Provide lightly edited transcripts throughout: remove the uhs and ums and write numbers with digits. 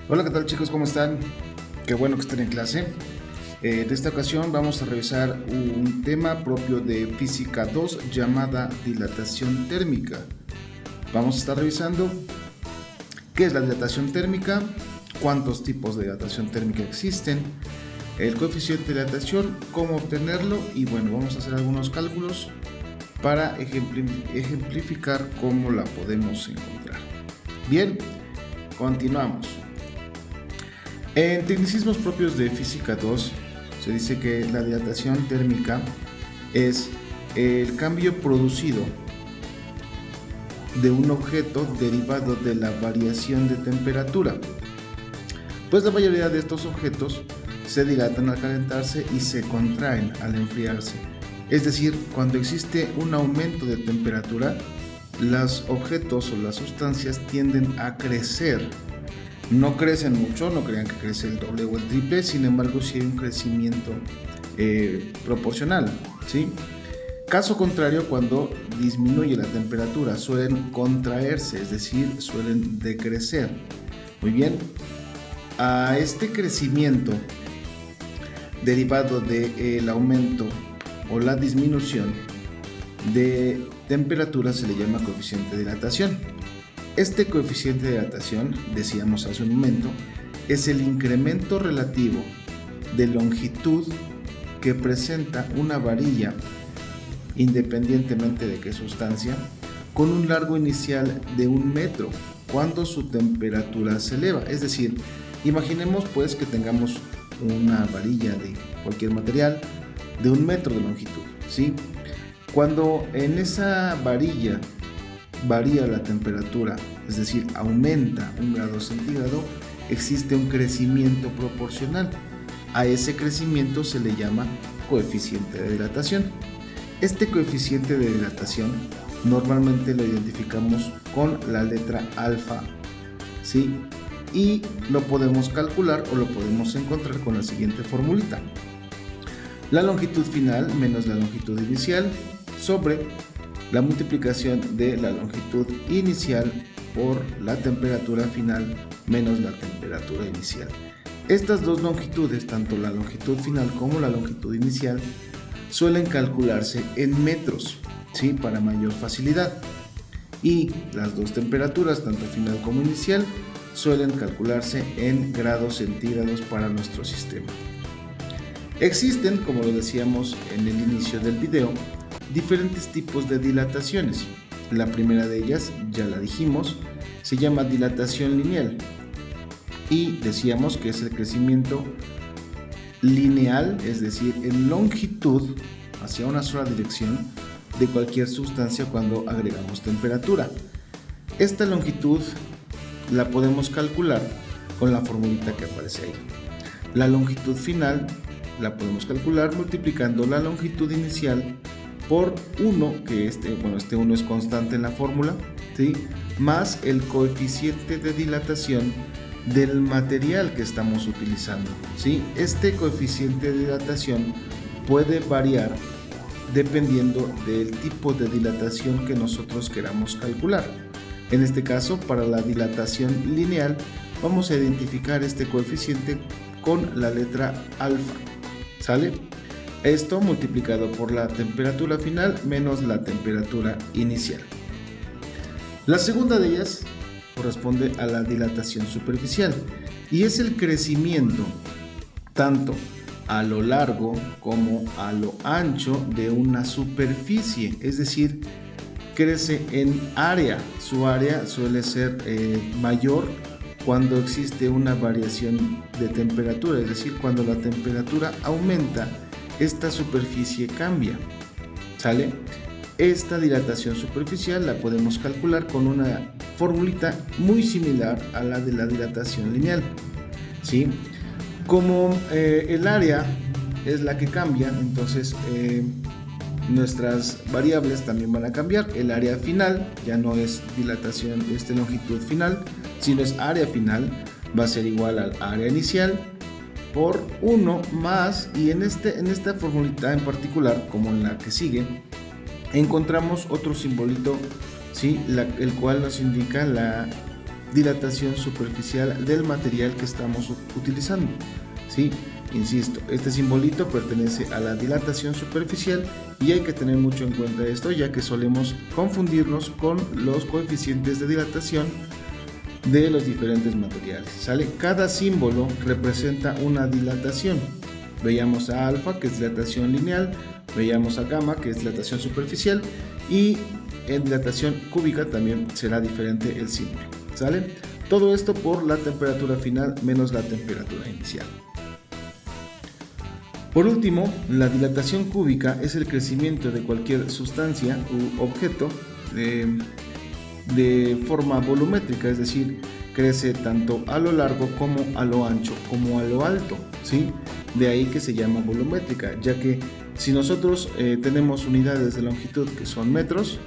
Hola, ¿qué tal chicos? ¿Cómo están? Qué bueno que estén en clase. En esta ocasión vamos a revisar un tema propio de Física 2 llamada dilatación térmica. Vamos a estar revisando qué es la dilatación térmica, cuántos tipos de dilatación térmica existen, el coeficiente de dilatación, cómo obtenerlo y bueno, vamos a hacer algunos cálculos para ejemplificar cómo la podemos encontrar. Bien, continuamos. En tecnicismos propios de Física 2 se dice que la dilatación térmica es el cambio producido de un objeto derivado de la variación de temperatura. Pues la mayoría de estos objetos se dilatan al calentarse y se contraen al enfriarse. Es decir, cuando existe un aumento de temperatura, los objetos o las sustancias tienden a crecer. No crecen mucho, no crean que crece el doble o el triple, sin embargo sí hay un crecimiento proporcional, ¿sí? Caso contrario, cuando disminuye la temperatura, suelen contraerse, es decir, suelen decrecer. Muy bien, a este crecimiento derivado del aumento o la disminución de temperatura se le llama coeficiente de dilatación. Este coeficiente de dilatación, decíamos hace un momento, es el incremento relativo de longitud que presenta una varilla, independientemente de qué sustancia, con un largo inicial de 1 metro cuando su temperatura se eleva. Es decir, imaginemos pues que tengamos una varilla de cualquier material de 1 metro de longitud, ¿sí? Cuando en esa varilla varía la temperatura, es decir, aumenta 1 grado centígrado, existe un crecimiento proporcional. A ese crecimiento se le llama coeficiente de dilatación. Este coeficiente de dilatación normalmente lo identificamos con la letra alfa, ¿sí? Y lo podemos calcular o lo podemos encontrar con la siguiente formulita: la longitud final menos la longitud inicial sobre la multiplicación de la longitud inicial por la temperatura final menos la temperatura inicial. Estas dos longitudes, tanto la longitud final como la longitud inicial, suelen calcularse en metros, ¿sí? Para mayor facilidad. Y las dos temperaturas, tanto final como inicial, suelen calcularse en grados centígrados para nuestro sistema. Existen, como lo decíamos en el inicio del video, diferentes tipos de dilataciones. La primera de ellas, ya la dijimos, se llama dilatación lineal y decíamos que es el crecimiento lineal, es decir, en longitud hacia una sola dirección de cualquier sustancia cuando agregamos temperatura. Esta longitud la podemos calcular con la formulita que aparece ahí. La longitud final la podemos calcular multiplicando la longitud inicial por 1, que este 1 es constante en la fórmula, ¿sí? Más el coeficiente de dilatación del material que estamos utilizando, ¿sí? Este coeficiente de dilatación puede variar dependiendo del tipo de dilatación que nosotros queramos calcular. En este caso, para la dilatación lineal, vamos a identificar este coeficiente con la letra alfa, ¿sale? Esto multiplicado por la temperatura final menos la temperatura inicial. La segunda de ellas corresponde a la dilatación superficial y es el crecimiento tanto a lo largo como a lo ancho de una superficie, es decir, crece en área. Su área suele ser mayor cuando existe una variación de temperatura, es decir, cuando la temperatura aumenta, esta superficie cambia, ¿sale? Esta dilatación superficial la podemos calcular con una formulita muy similar a la de la dilatación lineal, ¿sí? Como el área es la que cambia, entonces nuestras variables también van a cambiar. El área final ya no es dilatación, longitud final, sino es área final, va a ser igual al área inicial por 1 más, y en esta formulita en particular, como en la que sigue, encontramos otro simbolito, ¿sí? El cual nos indica la dilatación superficial del material que estamos utilizando. ¿Sí? Insisto, este simbolito pertenece a la dilatación superficial y hay que tener mucho en cuenta esto, ya que solemos confundirnos con los coeficientes de dilatación de los diferentes materiales. ¿Sale? Cada símbolo representa una dilatación. Veíamos a alfa, que es dilatación lineal, veíamos a gamma, que es dilatación superficial, y en dilatación cúbica también será diferente el símbolo. ¿Sale? Todo esto por la temperatura final menos la temperatura inicial. Por último, la dilatación cúbica es el crecimiento de cualquier sustancia u objeto de forma volumétrica, es decir, crece tanto a lo largo como a lo ancho como a lo alto, ¿sí? De ahí que se llama volumétrica, ya que si nosotros tenemos unidades de longitud que son metros,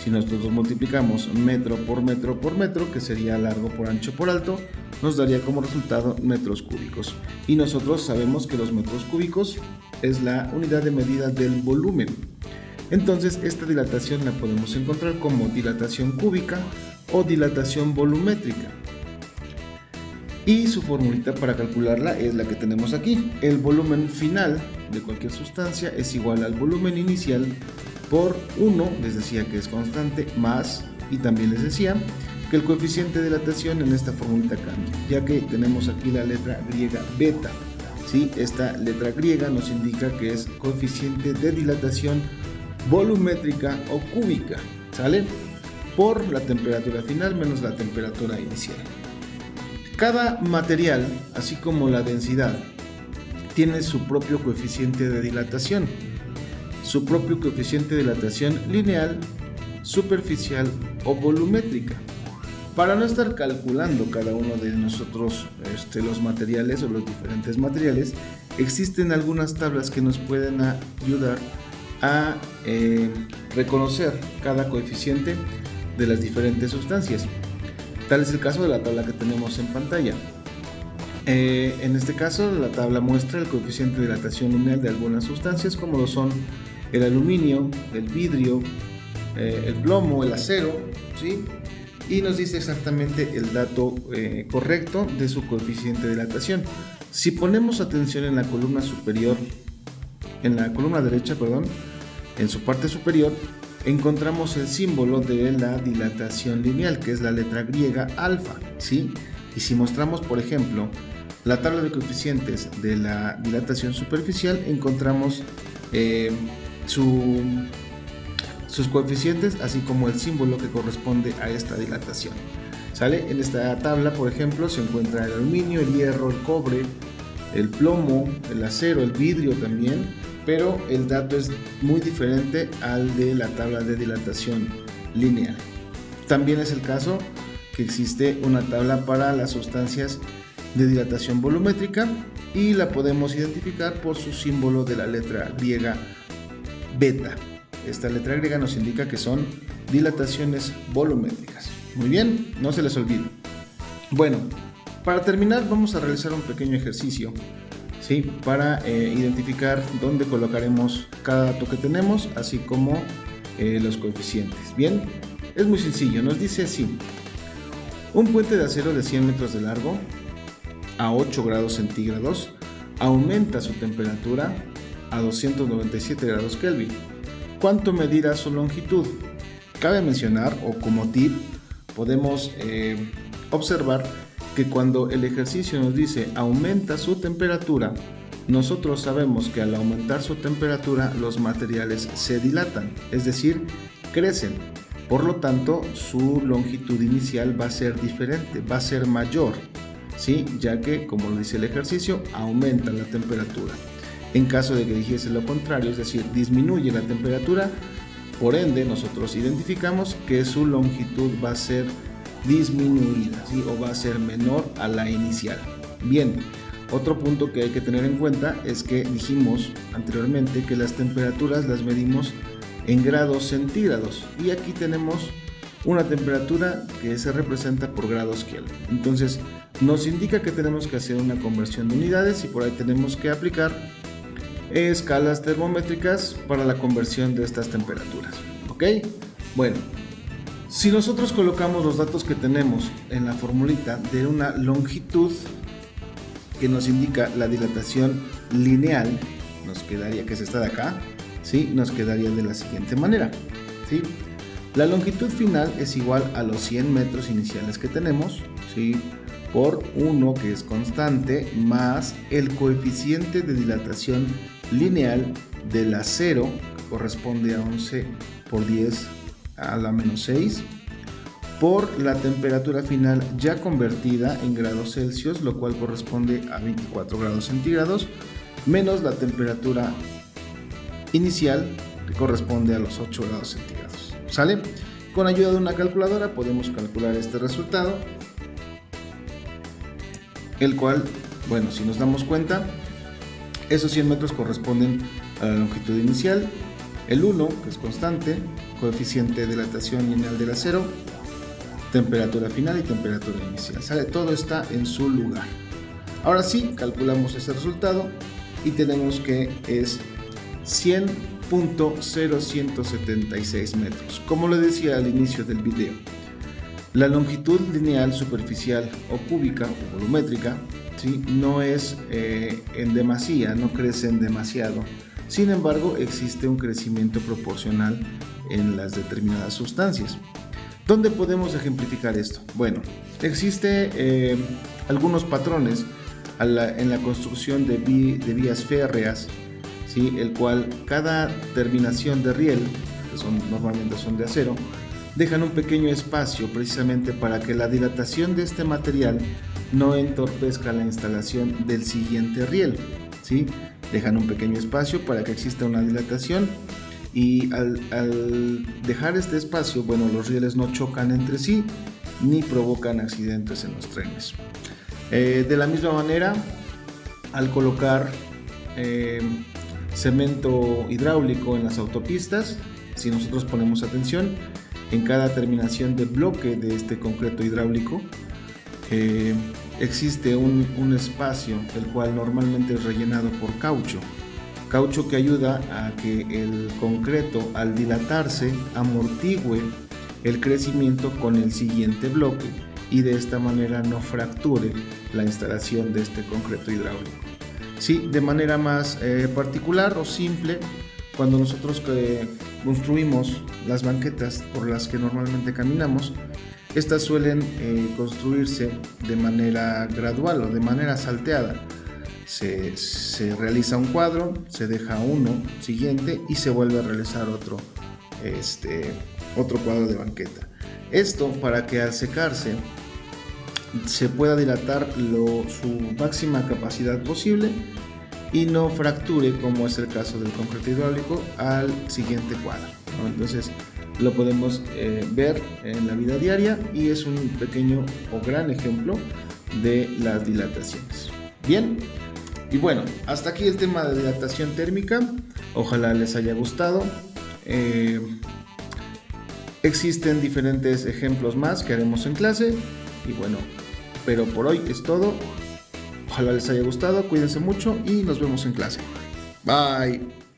si nosotros multiplicamos metro por metro por metro, que sería largo por ancho por alto, nos daría como resultado metros cúbicos. Y nosotros sabemos que los metros cúbicos es la unidad de medida del volumen. Entonces esta dilatación la podemos encontrar como dilatación cúbica o dilatación volumétrica. Y su formulita para calcularla es la que tenemos aquí. El volumen final de cualquier sustancia es igual al volumen inicial por 1, les decía que es constante, más, y también les decía que el coeficiente de dilatación en esta formulita cambia, ya que tenemos aquí la letra griega beta. ¿Sí? Esta letra griega nos indica que es coeficiente de dilatación volumétrica o cúbica, ¿sale? Por la temperatura final menos la temperatura inicial. Cada material, así como la densidad, tiene su propio coeficiente de dilatación. Su propio coeficiente de dilatación lineal, superficial o volumétrica. Para no estar calculando cada uno de nosotros los materiales o los diferentes materiales, existen algunas tablas que nos pueden ayudar a reconocer cada coeficiente de las diferentes sustancias. Tal es el caso de la tabla que tenemos en pantalla. En este caso, la tabla muestra el coeficiente de dilatación lineal de algunas sustancias, como lo son el aluminio, el vidrio, el plomo, el acero, ¿sí? Y nos dice exactamente el dato correcto de su coeficiente de dilatación. Si ponemos atención en la columna superior, en la columna derecha, perdón, en su parte superior, encontramos el símbolo de la dilatación lineal, que es la letra griega alfa, ¿sí? Y si mostramos, por ejemplo, la tabla de coeficientes de la dilatación superficial, encontramos sus coeficientes, así como el símbolo que corresponde a esta dilatación. ¿Sale? En esta tabla, por ejemplo, se encuentra el aluminio, el hierro, el cobre, el plomo, el acero, el vidrio también, pero el dato es muy diferente al de la tabla de dilatación lineal. También es el caso que existe una tabla para las sustancias de dilatación volumétrica y la podemos identificar por su símbolo de la letra griega beta. Esta letra griega nos indica que son dilataciones volumétricas. Muy bien, no se les olvide. Bueno, para terminar vamos a realizar un pequeño ejercicio, ¿sí? Para identificar dónde colocaremos cada dato que tenemos, así como los coeficientes. Bien, es muy sencillo, nos dice así: un puente de acero de 100 metros de largo a 8 grados centígrados aumenta su temperatura a 297 grados Kelvin. ¿Cuánto medirá su longitud? Cabe mencionar, o como tip, podemos observar que cuando el ejercicio nos dice aumenta su temperatura, nosotros sabemos que al aumentar su temperatura los materiales se dilatan, es decir, crecen. Por lo tanto, su longitud inicial va a ser diferente, va a ser mayor, ¿sí? Ya que, como lo dice el ejercicio, aumenta la temperatura. En caso de que dijese lo contrario, es decir, disminuye la temperatura, por ende nosotros identificamos que su longitud va a ser disminuida, ¿sí? O va a ser menor a la inicial. Bien, otro punto que hay que tener en cuenta es que dijimos anteriormente que las temperaturas las medimos en grados centígrados y aquí tenemos una temperatura que se representa por grados Kelvin. Entonces nos indica que tenemos que hacer una conversión de unidades y por ahí tenemos que aplicar escalas termométricas para la conversión de estas temperaturas. ¿Ok? Bueno, Si nosotros colocamos los datos que tenemos en la formulita de una longitud que nos indica la dilatación lineal, nos quedaría, que es esta de acá, ¿sí? Nos quedaría de la siguiente manera, ¿sí? La longitud final es igual a los 100 metros iniciales que tenemos, ¿sí? Por 1, que es constante, más el coeficiente de dilatación lineal de la 0, que corresponde a 11 por 10 a la menos 6, por la temperatura final ya convertida en grados Celsius, lo cual corresponde a 24 grados centígrados, menos la temperatura inicial, que corresponde a los 8 grados centígrados. ¿Sale? Con ayuda de una calculadora podemos calcular este resultado, el cual, bueno, si nos damos cuenta, esos 100 metros corresponden a la longitud inicial, el 1, que es constante, coeficiente de dilatación lineal de la 0, temperatura final y temperatura inicial. ¿Sale? Todo está en su lugar. Ahora sí, calculamos ese resultado y tenemos que es 100.0176 metros. Como le decía al inicio del video, la longitud lineal superficial o cúbica o volumétrica, ¿sí? No es en demasía, no crece en demasiado. Sin embargo, existe un crecimiento proporcional en las determinadas sustancias. ¿Dónde podemos ejemplificar esto? Bueno, existe algunos patrones en la construcción de vías férreas, ¿sí? El cual cada terminación de riel, que normalmente son de acero, dejan un pequeño espacio precisamente para que la dilatación de este material no entorpezca la instalación del siguiente riel, ¿sí? Dejan un pequeño espacio para que exista una dilatación y al dejar este espacio, bueno, los rieles no chocan entre sí ni provocan accidentes en los trenes. De la misma manera, al colocar cemento hidráulico en las autopistas, si nosotros ponemos atención, en cada terminación de bloque de este concreto hidráulico existe un espacio, el cual normalmente es rellenado por caucho que ayuda a que el concreto, al dilatarse, amortigüe el crecimiento con el siguiente bloque y de esta manera no fracture la instalación de este concreto hidráulico. Sí, de manera más particular o simple, cuando nosotros construimos las banquetas por las que normalmente caminamos, estas suelen construirse de manera gradual o de manera salteada. Se realiza un cuadro, se deja uno siguiente y se vuelve a realizar otro cuadro de banqueta. Esto para que al secarse se pueda dilatar su máxima capacidad posible y no fracture, como es el caso del concreto hidráulico, al siguiente cuadro, ¿no? Entonces lo podemos ver en la vida diaria y es un pequeño o gran ejemplo de las dilataciones. Bien. Y bueno, hasta aquí el tema de dilatación térmica. Ojalá les haya gustado. Existen diferentes ejemplos más que haremos en clase. Y bueno, pero por hoy es todo. Ojalá les haya gustado. Cuídense mucho y nos vemos en clase. Bye.